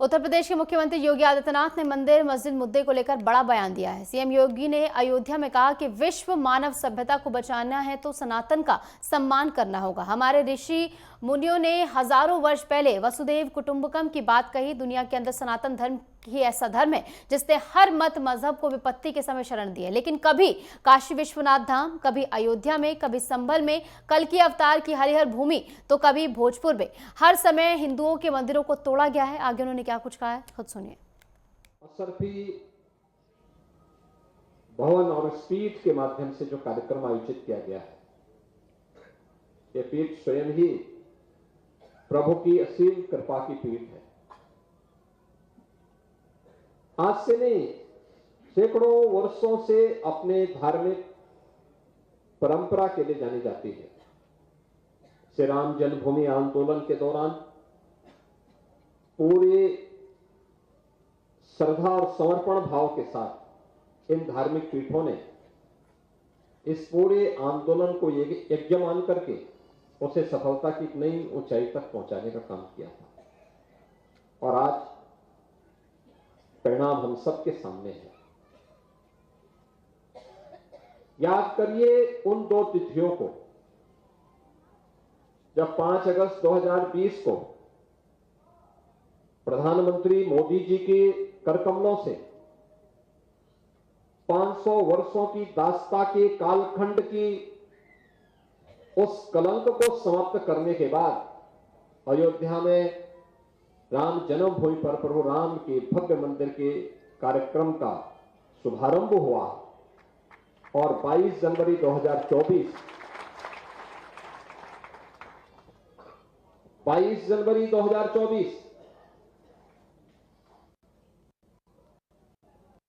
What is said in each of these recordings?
उत्तर प्रदेश के मुख्यमंत्री योगी आदित्यनाथ ने मंदिर मस्जिद मुद्दे को लेकर बड़ा बयान दिया है। सीएम योगी ने अयोध्या में कहा कि विश्व मानव सभ्यता को बचाना है तो सनातन का सम्मान करना होगा। हमारे ऋषि मुनियों ने हजारों वर्ष पहले वसुदेव कुटुंबकम की बात कही। दुनिया के अंदर सनातन धर्म ही ऐसा धर्म है जिसने हर मत मजहब को विपत्ति के समय शरण दी है, लेकिन कभी काशी विश्वनाथ धाम, कभी अयोध्या में, कभी संभल में कल्कि अवतार की हरिहर भूमि, तो कभी भोजपुर में। हर समय हिंदुओं के मंदिरों को तोड़ा गया है। आगे उन्होंने क्या कुछ कहा है, खुद सुनिए। असरफी भवन और इस पीठ के माध्यम से जो कार्यक्रम आयोजित किया गया है, ये पीठ स्वयं ही प्रभु की असीम कृपा की पीठ है। आज से नहीं, सैकड़ों वर्षों से अपने धार्मिक परंपरा के लिए जानी जाती है। श्री राम जन्मभूमि आंदोलन के दौरान पूरे श्रद्धा और समर्पण भाव के साथ इन धार्मिक पीठों ने इस पूरे आंदोलन को यज्ञ मान करके उसे सफलता की नई ऊंचाई तक पहुंचाने का काम किया था, और आज परिणाम हम सबके सामने है। याद करिए उन दो तिथियों को जब 5 अगस्त 2020 को प्रधानमंत्री मोदी जी के करकमलों से 500 वर्षों की दास्ता के कालखंड की उस कलंक को समाप्त करने के बाद अयोध्या में राम जन्मभूमि पर प्रभु राम के भव्य मंदिर के कार्यक्रम का शुभारंभ हुआ, और 22 जनवरी 2024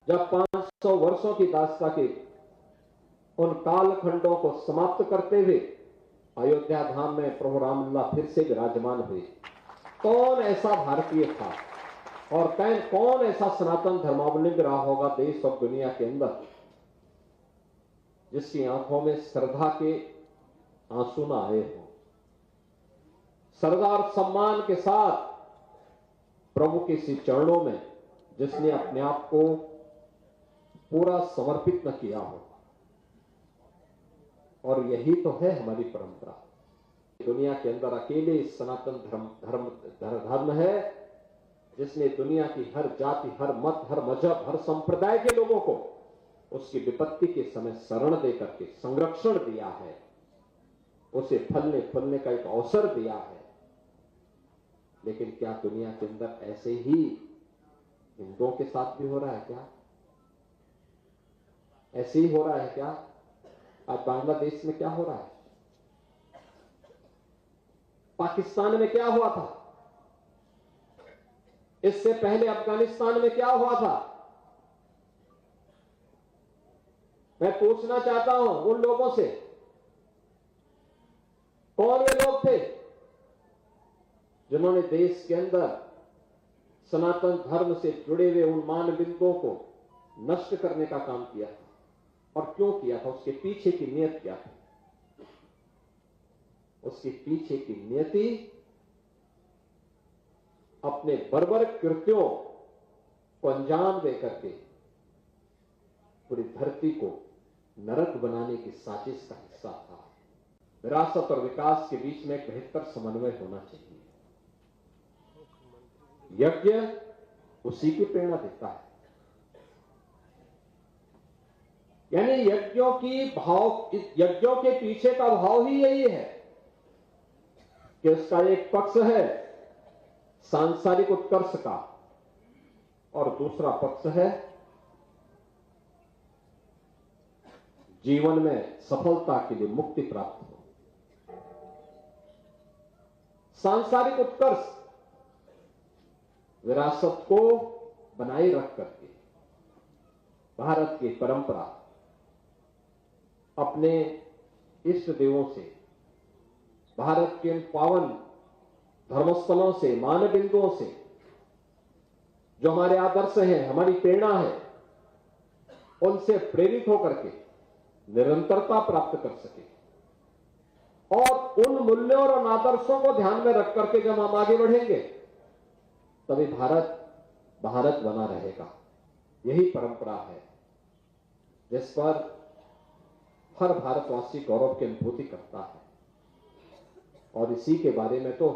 जब 500 वर्षों की दास्ता के उन कालखंडों को समाप्त करते हुए अयोध्या धाम में प्रभु रामलला फिर से विराजमान हुए, कौन ऐसा भारतीय था और कौन ऐसा सनातन धर्मावलंबी रहा होगा देश और दुनिया के अंदर जिसकी आंखों में श्रद्धा के आंसू ना आए हो। श्रद्धा और सम्मान के साथ प्रभु के इसी चरणों में जिसने अपने आप को पूरा समर्पित न किया हो, और यही तो है हमारी परंपरा। दुनिया के अंदर अकेले सनातन धर्म है जिसने दुनिया की हर जाति, हर मत, हर मजहब, हर संप्रदाय के लोगों को उसकी विपत्ति के समय शरण देकर के संरक्षण दिया है, उसे फलने फूलने का एक अवसर दिया है। लेकिन क्या दुनिया के अंदर ऐसे ही हिंदुओं के साथ भी हो रहा है क्या? ऐसे ही हो रहा है क्या? आज बांग्लादेश में क्या हो रहा है, पाकिस्तान में क्या हुआ था, इससे पहले अफगानिस्तान में क्या हुआ था? मैं पूछना चाहता हूं उन लोगों से, कौन वे लोग थे जिन्होंने देश के अंदर सनातन धर्म से जुड़े हुए उन मान बिंदुओं को नष्ट करने का काम किया था, और क्यों किया था? उसके पीछे की नीयत क्या थी? उसके पीछे की नियति अपने बर्बर कृत्यों को अंजाम देकर के पूरी धरती को नरक बनाने की साजिश का हिस्सा था। विरासत और विकास के बीच में एक बेहतर समन्वय होना चाहिए। यज्ञ उसी की प्रेरणा देता है, यानी यज्ञों के पीछे का भाव ही यही है कि उसका एक पक्ष है सांसारिक उत्कर्ष का और दूसरा पक्ष है जीवन में सफलता के लिए मुक्ति प्राप्त हो। सांसारिक उत्कर्ष विरासत को बनाए रख करके भारत की परंपरा अपने इष्ट देवों से, भारत के पावन धर्मस्थलों से, मान बिंदुओं से जो हमारे आदर्श हैं, हमारी प्रेरणा है, उनसे प्रेरित होकर के निरंतरता प्राप्त कर सके। और उन मूल्यों और आदर्शों को ध्यान में रख करके जब हम आगे बढ़ेंगे, तभी भारत भारत बना रहेगा। यही परंपरा है जिस पर हर भारतवासी गौरव की अनुभूति करता है। और इसी के बारे में तो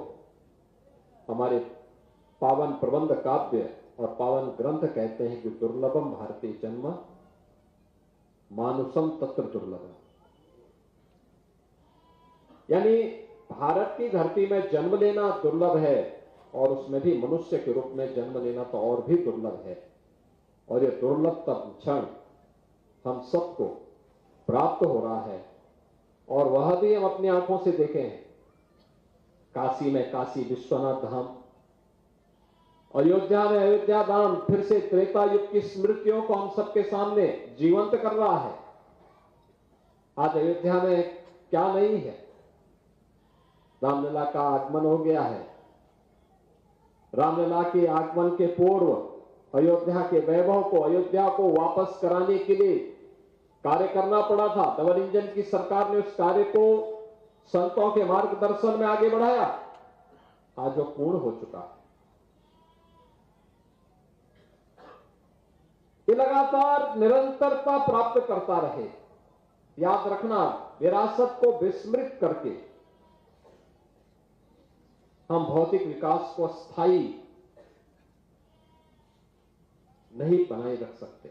हमारे पावन प्रबंध काव्य और पावन ग्रंथ कहते हैं कि दुर्लभम भारतीय जन्म मानुषम तत्र दुर्लभम, यानी भारत की धरती में जन्म लेना दुर्लभ है और उसमें भी मनुष्य के रूप में जन्म लेना तो और भी दुर्लभ है। और ये दुर्लभतम क्षण हम सबको प्राप्त हो रहा है और वह भी हम अपनी आंखों से देखे हैं। काशी में काशी विश्वनाथ धाम, अयोध्या में अयोध्या धाम फिर से त्रेता युग की स्मृतियों को हम सबके सामने जीवंत कर रहा है। आज अयोध्या में क्या नहीं है, रामलला का आगमन हो गया है। रामलला के आगमन के पूर्व अयोध्या के वैभव को, अयोध्या को वापस कराने के लिए कार्य करना पड़ा था। डबल इंजन की सरकार ने उस कार्य को संतों के मार्गदर्शन में आगे बढ़ाया। आज वो पूर्ण हो चुका है। ये लगातार निरंतरता प्राप्त करता रहे। याद रखना, विरासत को विस्मृत करके हम भौतिक विकास को स्थायी नहीं बनाए रख सकते।